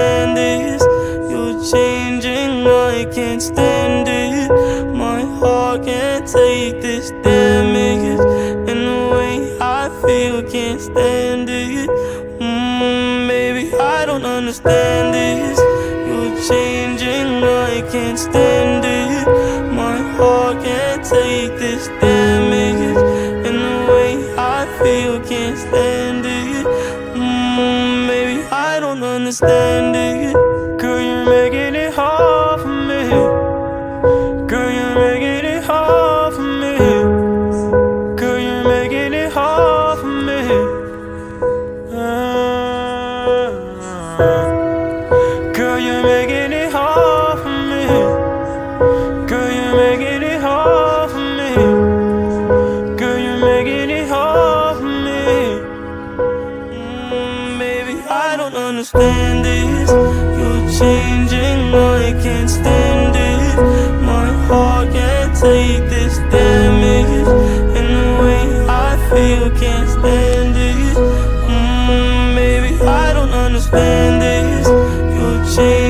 understand this. You're changing, I can't stand it. My heart can't take this damage, and the way I feel, can't stand it. Baby, I don't understand this. You're changing, I can't stand it. My heart can't take this damage, and the way I feel, can't stand it. Baby, I don't understand it. Girl, you're making it hard for me. Girl, you're making it hard for me. Girl, you're making it hard for me. Girl, you're making it hard for me. Girl, you're making it hard for me. Girl, you're making it hard for me. Baby, I don't understand this. You're changing, I can't stand it. My heart can't take this damage, and the way I feel, can't stand it. Baby, I don't understand this. You're changing.